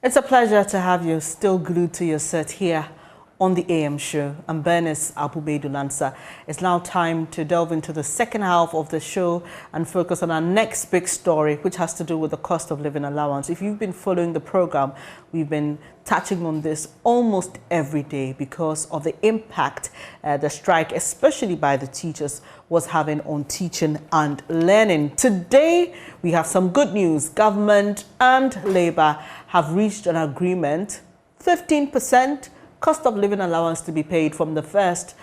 It's a pleasure to have you still glued to your seat here on the AM show. I'm Bernice Abu-Baidoo Lansah. It's now time to delve into the second half of the show and focus on our next big story, which has to do with the cost of living allowance. If you've been following the program, we've been touching on this almost every day because of the impact the strike, especially by the teachers, was having on teaching and learning. Today, we have some good news. Government and Labour have reached an agreement, 15% cost of living allowance to be paid from the 1st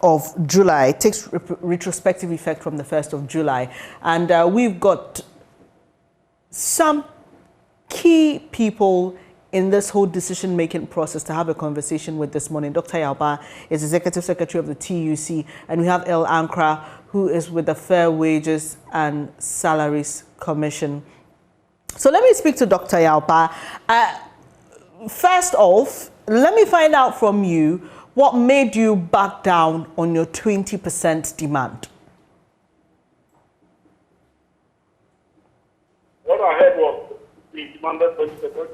of July. It takes retrospective effect from the 1st of July. And we've got some key people in this whole decision-making process to have a conversation with this morning. Dr. Yalba is Executive Secretary of the TUC, and we have El Ankra, who is with the Fair Wages and Salaries Commission. So let me speak to Dr. Yalba. First off, let me find out from you what made you back down on your 20% demand. What I heard was we demanded 20%.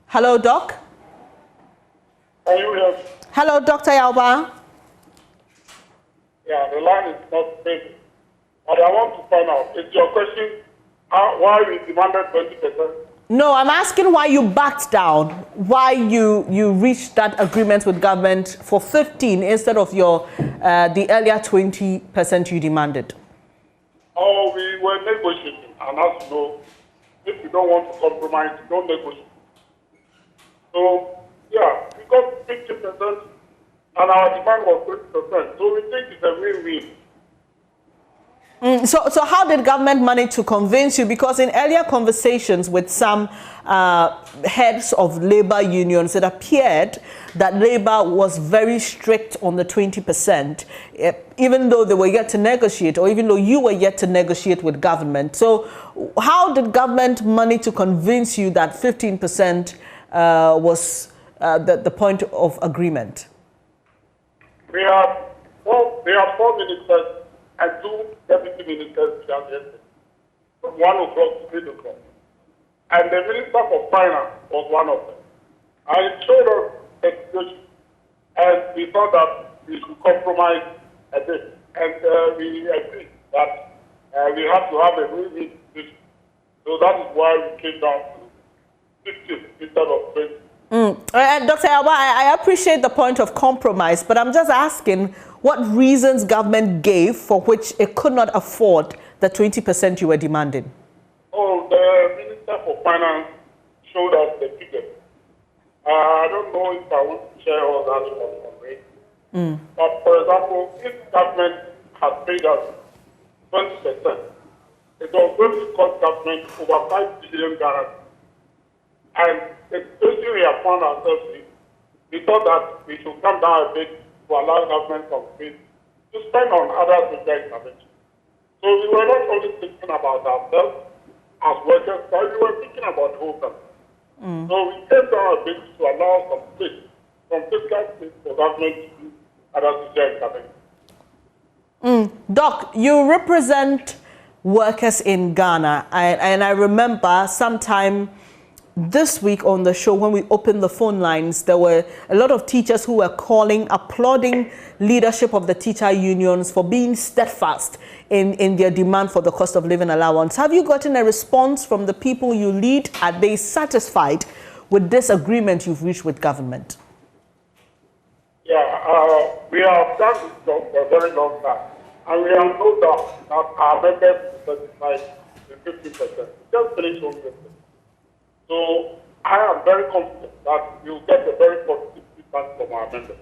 Hello, Doc. Can you hear me? Hello, Dr. Yalba. Yeah, the line is not stable. But I want to find out, is your question why we demanded 20%? No, I'm asking why you backed down, why you reached that agreement with government for 15 instead of your the earlier 20% you demanded. Oh, we were negotiating, and as you know, if you don't want to compromise, you don't negotiate. So, yeah, we got 50%, and our demand was 20%. So we think it's a win-win. So how did government manage to convince you? Because in earlier conversations with some heads of labor unions, it appeared that Labour was very strict on the 20%, even though they were yet to negotiate, or even though you were yet to negotiate with government. So how did government manage to convince you that 15% was the point of agreement? We have four ministers and 2 deputy ministers yesterday, from 1 o'clock to 8 o'clock. And the Minister for Finance was one of them. And it showed us a situation, and we thought that we should compromise a bit. And we agreed that we have to have a win-win situation. So that is why we came down to 15 instead of 20. Dr. Yalba, I appreciate the point of compromise, but I'm just asking what reasons government gave for which it could not afford the 20% you were demanding. Oh, the Minister for Finance showed us the figure. I don't know if I want to share all that on radio. But for example, if government had paid us 20%, it was going to cost government over 5 billion Ghana. And the situation we have found ourselves in, we thought that we should come down a bit to allow government some space to spend on other social interventions. So we were not only thinking about ourselves as workers, but we were thinking about the whole country. So we came down a bit to allow some space, some fiscal space for government to do other social interventions. Doc, you represent workers in Ghana, and I remember sometime this week on the show, when we opened the phone lines, there were a lot of teachers who were applauding leadership of the teacher unions for being steadfast in their demand for the cost of living allowance. Have you gotten a response from the people you lead? Are they satisfied with this agreement you've reached with government? Yeah, we have done this job for a very long time, and we have no doubt that our members will satisfy the 50%. Just finish on this. So I am very confident that we will get a very positive feedback from our members.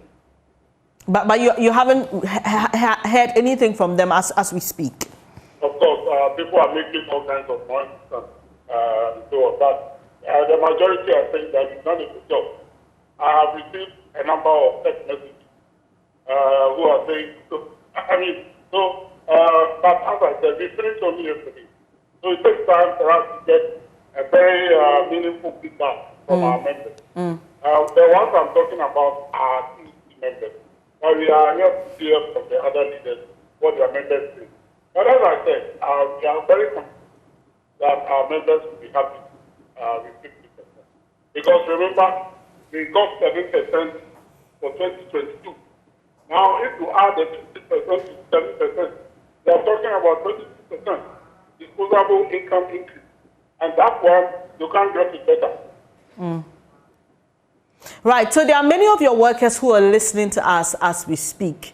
But you haven't heard anything from them as we speak? Of course, people are making all kinds of noise and so on. But the majority are saying that we've done a good job. I have received a number of text messages who are saying, but as I said, we finished only yesterday. So it takes time for us to get a very meaningful feedback from our members. The ones I'm talking about are TUC members. But we are here to hear from the other leaders what their members say. But as I said, we are very confident that our members will be happy with 50%. Because remember, we got 7% for 2022. Now, if you add the 50% to 7%, they are talking about 22% disposable income increase. And that one, you can't get it better. Right, so there are many of your workers who are listening to us as we speak.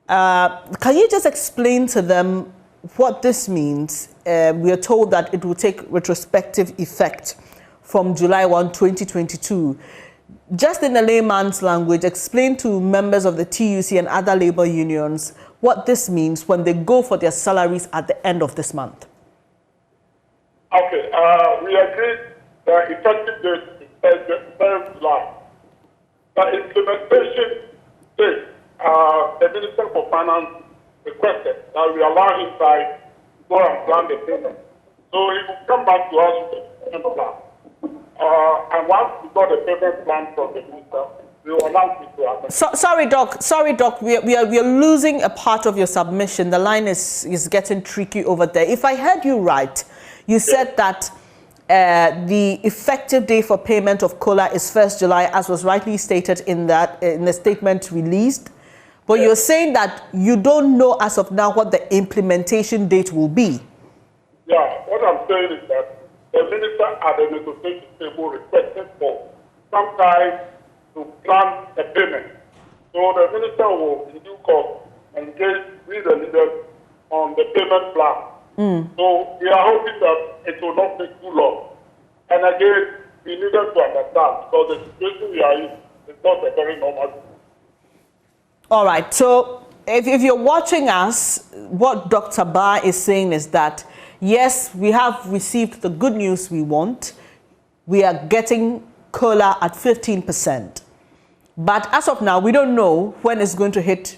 Can you just explain to them what this means? We are told that it will take retrospective effect from July 1, 2022. Just in a layman's language, explain to members of the TUC and other labor unions what this means when they go for their salaries at the end of this month. Okay, we agreed the effective date is 3rd July. The implementation date, the Minister for Finance requested that we allow him time to go and plan the payment. So he will come back to us with the payment plan. And once we got the payment plan from the minister, we will announce it to us. Sorry, Doc. We are losing a part of your submission. The line is getting tricky over there. If I heard you right, you said that the effective day for payment of COLA is 1st July, as was rightly stated in the statement released. But you're saying that you don't know as of now what the implementation date will be. Yeah, what I'm saying is that the minister at the negotiation table requested for some time to plan the payment. So the minister will, in due course, engage with the leaders on the payment plan. So we are hoping that it will not take too long. And again, we needed to understand because the situation we are in is not a very normal situation. All right. So if you're watching us, what Dr. Ba is saying is that, yes, we have received the good news we want. We are getting COLA at 15%. But as of now, we don't know when it's going to hit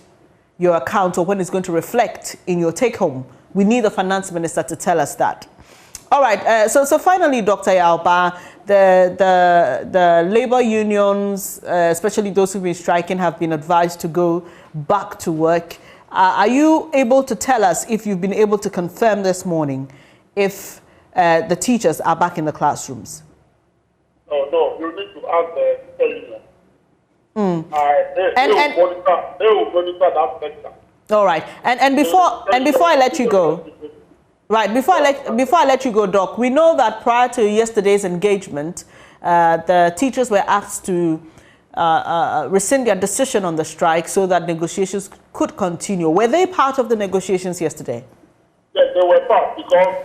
your account or when it's going to reflect in your take-home. We need the finance minister to tell us that. All right. So finally, Dr. Yao-Ba, the labor unions, especially those who've been striking, have been advised to go back to work. Are you able to tell us if you've been able to confirm this morning if the teachers are back in the classrooms? No, you need to ask the union. They will monitor that sector. All right. And before I let you go, right, before I let you go, Doc, we know that prior to yesterday's engagement, the teachers were asked to rescind their decision on the strike so that negotiations could continue. Were they part of the negotiations yesterday? Yes, they were part, because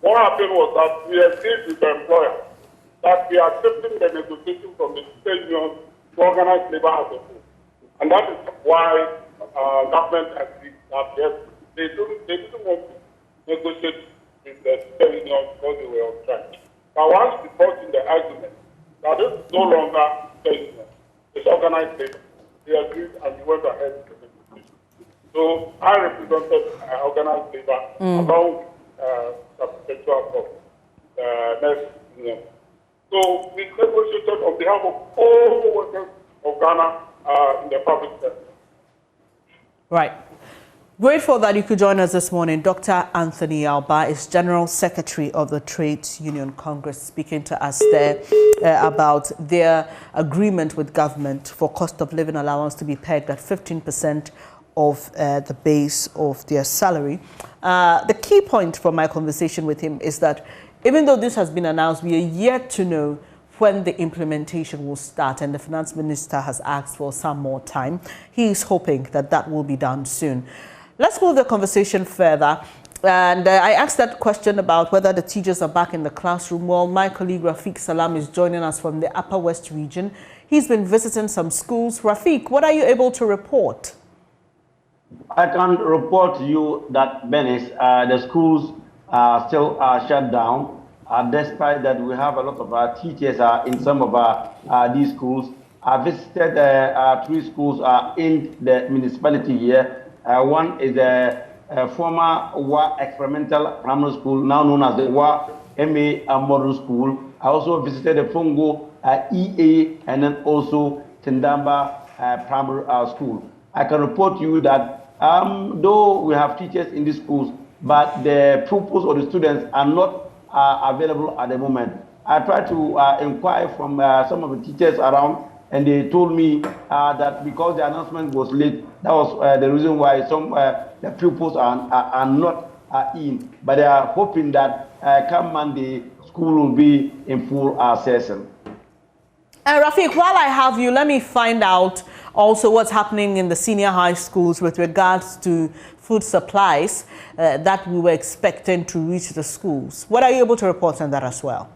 what happened was that we agreed with the employer that we are accepting the negotiation from the state union to organize labor as a whole. And that is why government agreed that yes, they didn't want to negotiate with the state union because they were on strike. But once we brought in the argument that this is no longer state union, it's organized labor, they agreed and we went ahead with the negotiation. So I represented organized labor along with substantial next union. So we negotiated on behalf of all the workers of Ghana in the public sector. Right. Grateful that you could join us this morning. Dr. Anthony Yao-Ba is General Secretary of the Trades Union Congress, speaking to us there about their agreement with government for cost of living allowance to be pegged at 15% of the base of their salary. The key point from my conversation with him is that even though this has been announced, we are yet to know when the implementation will start, and the finance minister has asked for some more time. He is hoping that that will be done soon. Let's move the conversation further. And I asked that question about whether the teachers are back in the classroom. Well, my colleague Rafiq Salam is joining us from the Upper West region. He's been visiting some schools. Rafiq, what are you able to report? I can report to you that, Bernice, the schools are still shut down. Despite that, we have a lot of teachers in some of these schools. I visited 3 schools in the municipality here. One is a former WA Experimental Primary School, now known as the WA MA Model School. I also visited the Fongo EA and then also Tendamba Primary School. I can report to you that though we have teachers in these schools, but the pupils or the students are not available at the moment. I tried to inquire from some of the teachers around, and they told me that because the announcement was late, that was the reason why some the pupils are not in. But they are hoping that come Monday, school will be in full session. Rafiq, while I have you, let me find out also what's happening in the senior high schools with regards to food supplies that we were expecting to reach the schools. What are you able to report on that as well?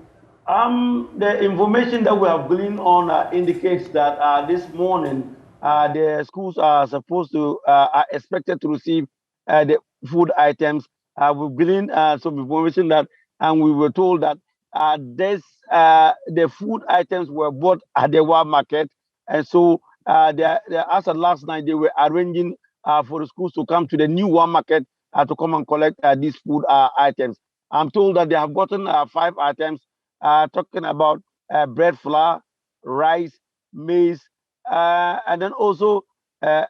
The information that we have gleaned on indicates that this morning the schools are supposed to are expected to receive the food items. We've gleaned some information that, and we were told that the food items were bought at the Wa market, and so as of last night they were arranging for the schools to come to the new Wa market to come and collect these food items. I'm told that they have gotten 5 items. Talking about bread flour, rice, maize, and then also and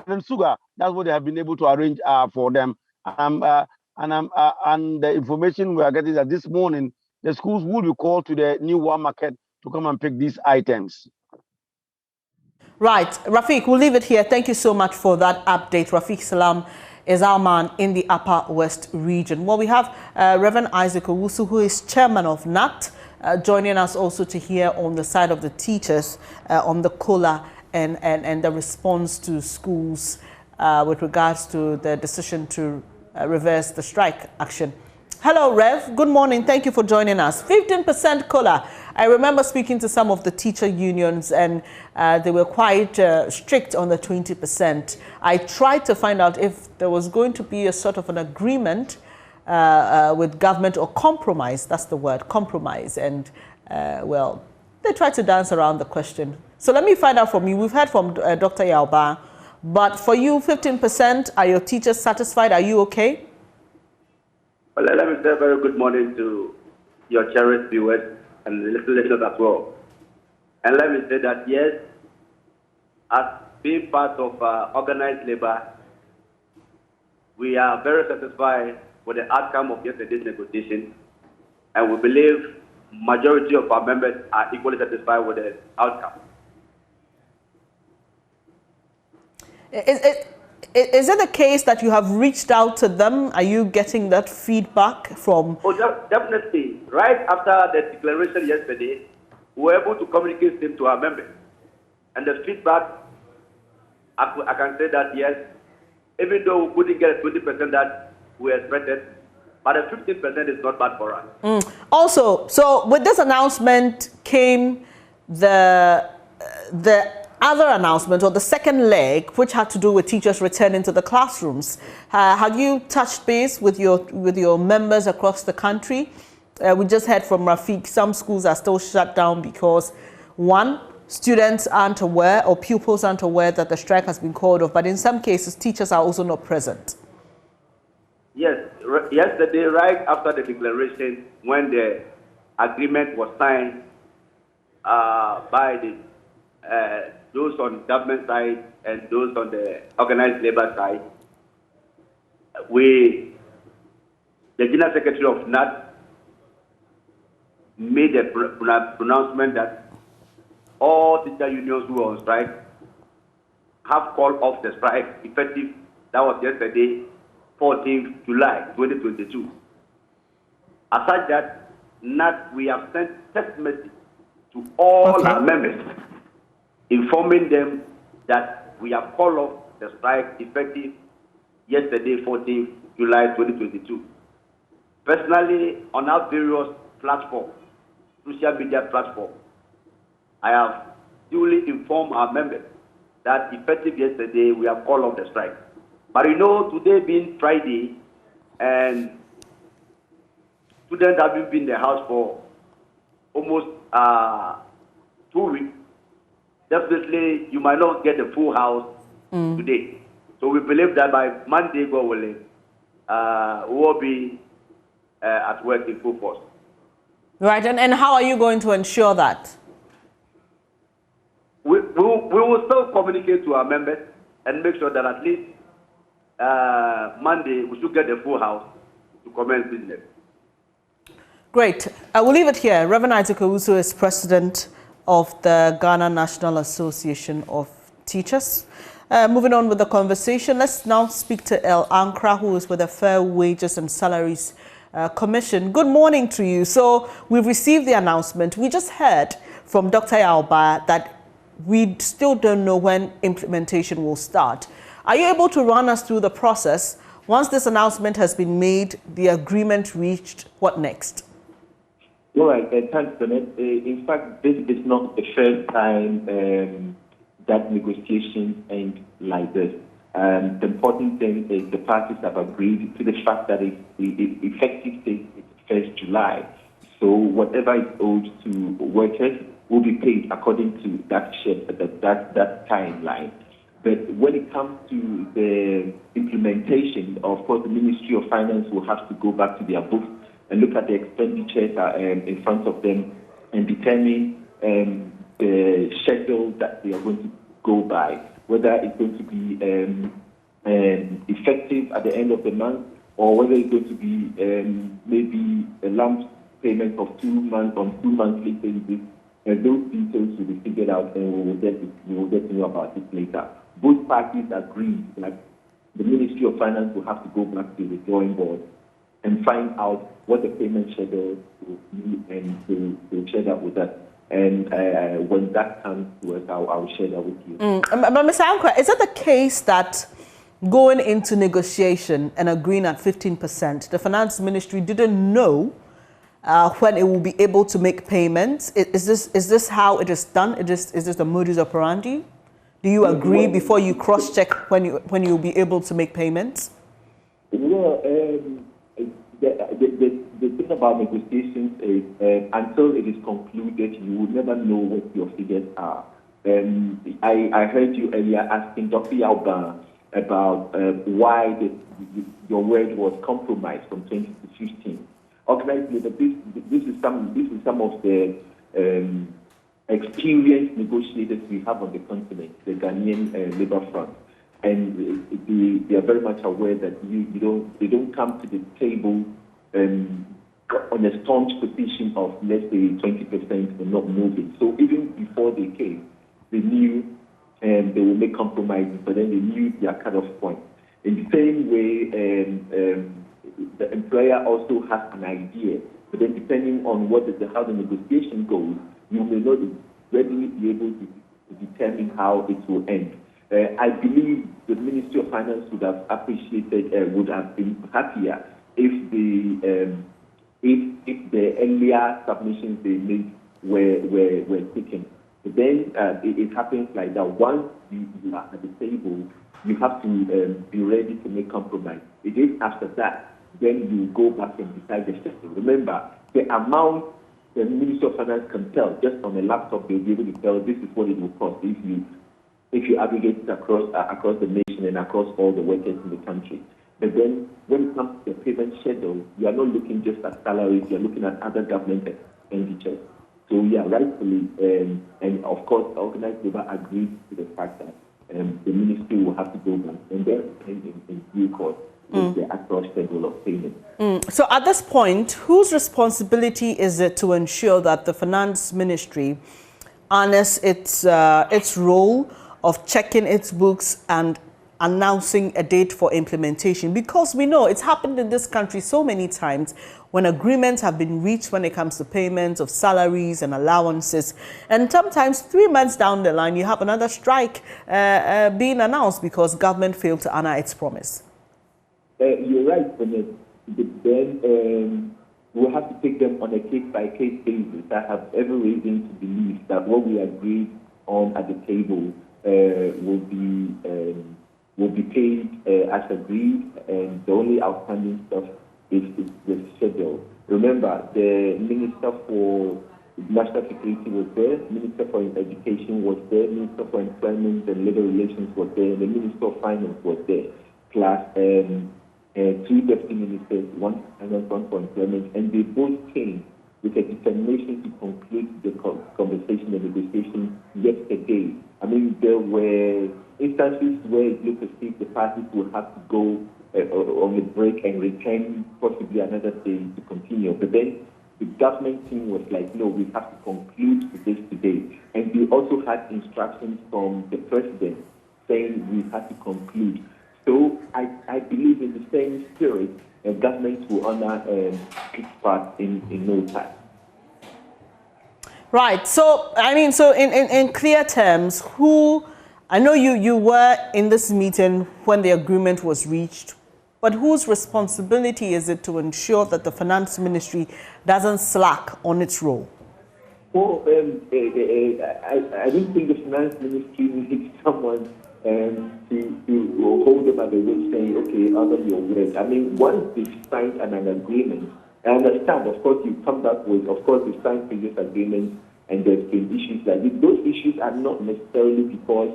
then sugar. That's what they have been able to arrange for them. And the information we are getting is that this morning the schools will be called to the new Wa market to come and pick these items. Right, Rafiq, we'll leave it here. Thank you so much for that update. Rafiq Salam is our man in the Upper West region. Well, we have Reverend Isaac Owusu, who is chairman of NAT, joining us also to hear on the side of the teachers on the COLA and the response to schools with regards to the decision to reverse the strike action. Hello, Rev. Good morning. Thank you for joining us. 15% COLA. I remember speaking to some of the teacher unions, and they were quite strict on the 20%. I tried to find out if there was going to be a sort of an agreement with government or compromise. That's the word, compromise. And, well, they tried to dance around the question. So let me find out from you. We've heard from Dr. Yauba, but for you, 15%, are your teachers satisfied? Are you okay? Well, let me say a very good morning to your cherished viewers and the listeners as well. And let me say that, yes, as being part of organized labor, we are very satisfied with the outcome of yesterday's negotiation, and we believe majority of our members are equally satisfied with the outcome. Is it the case that you have reached out to them? Are you getting that feedback from? Oh, definitely. Right after the declaration yesterday, we were able to communicate them to our members. And the feedback, I can say that yes, even though we couldn't get 20% that we expected, but the 15% is not bad for us. Also, so with this announcement came the other announcement, or the second leg, which had to do with teachers returning to the classrooms. Have you touched base with your members across the country? We just heard from Rafiq, some schools are still shut down because, one, students aren't aware or pupils aren't aware that the strike has been called off, but in some cases, teachers are also not present. Yes, yesterday, right after the declaration, when the agreement was signed by those on government side and those on the organized labor side, the General Secretary of NAT made a pronouncement that all teacher unions who are on strike have called off the strike effective, that was yesterday, 14th July 2022. Aside that, NAT, we have sent text message to all our members, informing them that we have called off the strike effective yesterday, 14th July 2022. Personally, on our various platforms, social media platforms, I have duly informed our members that effective yesterday, we have called off the strike. But you know, today being Friday, and students have been in the house for almost 2 weeks, definitely you might not get the full house today. So we believe that by Monday, God willing, we will be at work in full force. Right, and how are you going to ensure that? We will still communicate to our members and make sure that at least Monday we should get the full house to commence business. Great. I will leave it here. Reverend Isaac Owusu is president of the Ghana National Association of Teachers. Moving on with the conversation, let's now speak to El Ankra, who is with the Fair Wages and Salaries Commission. Good morning to you. So we've received the announcement. We just heard from Dr. Yalba that we still don't know when implementation will start. Are you able to run us through the process? Once this announcement has been made, the agreement reached, what next? All right, thanks, Bernard. In fact, this is not the first time that negotiations end like this. The important thing is the parties have agreed to the fact that the effective date is 1st July. So whatever is owed to workers will be paid according to that timeline. But when it comes to the implementation, of course, the Ministry of Finance will have to go back to their books and look at the expenditures in front of them and determine the schedule that they are going to go by, whether it's going to be effective at the end of the month or whether it's going to be maybe a lump payment of 2 months on 2 monthly basis. Those details will be figured out and we will get to know about it later. Both parties agree that the Ministry of Finance will have to go back to the drawing board and find out what the payment schedule will be, and they'll share that with us. And when that comes to us, I'll share that with you. But Mr. Ankra, is it the case that going into negotiation and agreeing at 15%, the Finance Ministry didn't know when it will be able to make payments? Is this how it is done? Is this the modus operandi? Do you agree before you cross-check when you'll be able to make payments? Well, the thing about negotiations is until it is concluded, you will never know what your figures are. I heard you earlier asking Dr. Yalba about why your word was compromised from 20 to 15. Organized labor, this is some of the experienced negotiators we have on the continent, the Ghanaian Labour Front, and they are very much aware that they don't come to the table on a staunch position of, let's say, 20% and not moving. So even before they came, they knew they will make compromises, but then they knew their cut-off point. In the same way, the employer also has an idea, but then depending on how the negotiation goes, you may not readily be able to determine how it will end. I believe the Ministry of Finance would have appreciated, would have been happier if the earlier submissions they made were taken. But then it happens like that. Once you are at the table, you have to be ready to make compromise. It is after that, then you go back and decide the schedule. Remember, the amount the Ministry of Finance can tell, just on a laptop, they'll be able to tell this is what it will cost if you aggregate it across the nation and across all the workers in the country. But then when it comes to the payment schedule, you are not looking just at salaries, you are looking at other government expenditures. So yeah, rightfully, and of course, organized labor agreed to the fact that the ministry will have to go back and then in due course with the actual schedule of payment. So at this point, whose responsibility is it to ensure that the Finance Ministry honors its role of checking its books and announcing a date for implementation? Because we know it's happened in this country so many times when agreements have been reached when it comes to payments of salaries and allowances. And sometimes 3 months down the line, you have another strike being announced because government failed to honor its promise. You're right, Bernice. Then we'll have to take them on a case-by-case basis. I have every reason to believe that what we agreed on at the table will be paid as agreed, and the only outstanding stuff is the schedule. Remember, the Minister for National Security was there, Minister for Education was there, Minister for Employment and Labor Relations was there, and the Minister of Finance was there, plus 2 deputy ministers, one for finance, one for employment, and they both came with a determination to conclude the conversation and negotiation yesterday. I mean, there were instances where it looked as if the parties will have to go on a break and return possibly another day to continue. But then the government team was like, no, we have to conclude this today. And we also had instructions from the president saying we have to conclude. So I believe in the same spirit, the government will honor its part in no time. Right. So, I mean, so in clear terms, I know you were in this meeting when the agreement was reached, but whose responsibility is it to ensure that the finance ministry doesn't slack on its role? Well, I don't think the finance ministry needs someone to hold them at the wrist saying, okay, honor your word. I mean, once they've signed an agreement, I understand, of course, you come back with, of course, they signed previous agreements and there's been issues like this. Those issues are not necessarily because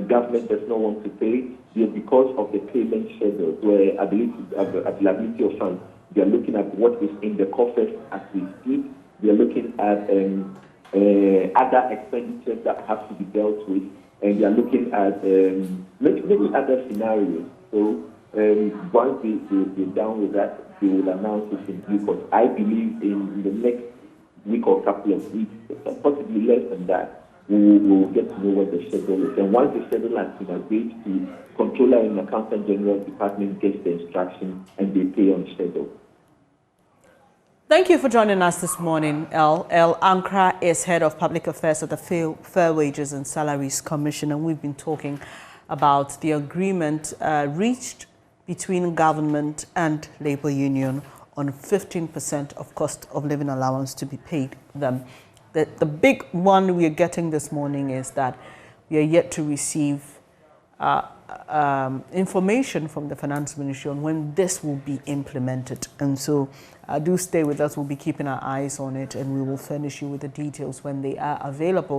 government does not want to pay. They're because of the payment schedules, where I believe availability of funds. They are looking at what is in the coffers as we speak. They are looking at other expenditures that have to be dealt with, and they are looking at many other scenarios. So once they're done with that, they will announce it in due course. I believe in the next week or couple of weeks, possibly less than that, we will get to know what the schedule is. And once the schedule has been agreed to, Controller and Accountant General Department gets the instruction and they pay on schedule. Thank you for joining us this morning, El. El Ankra is Head of Public Affairs at the Fair Wages and Salaries Commission, and we've been talking about the agreement reached between government and labor union on 15% of cost of living allowance to be paid them. The big one we are getting this morning is that we are yet to receive information from the Finance Ministry on when this will be implemented. And so do stay with us. We'll be keeping our eyes on it and we will furnish you with the details when they are available.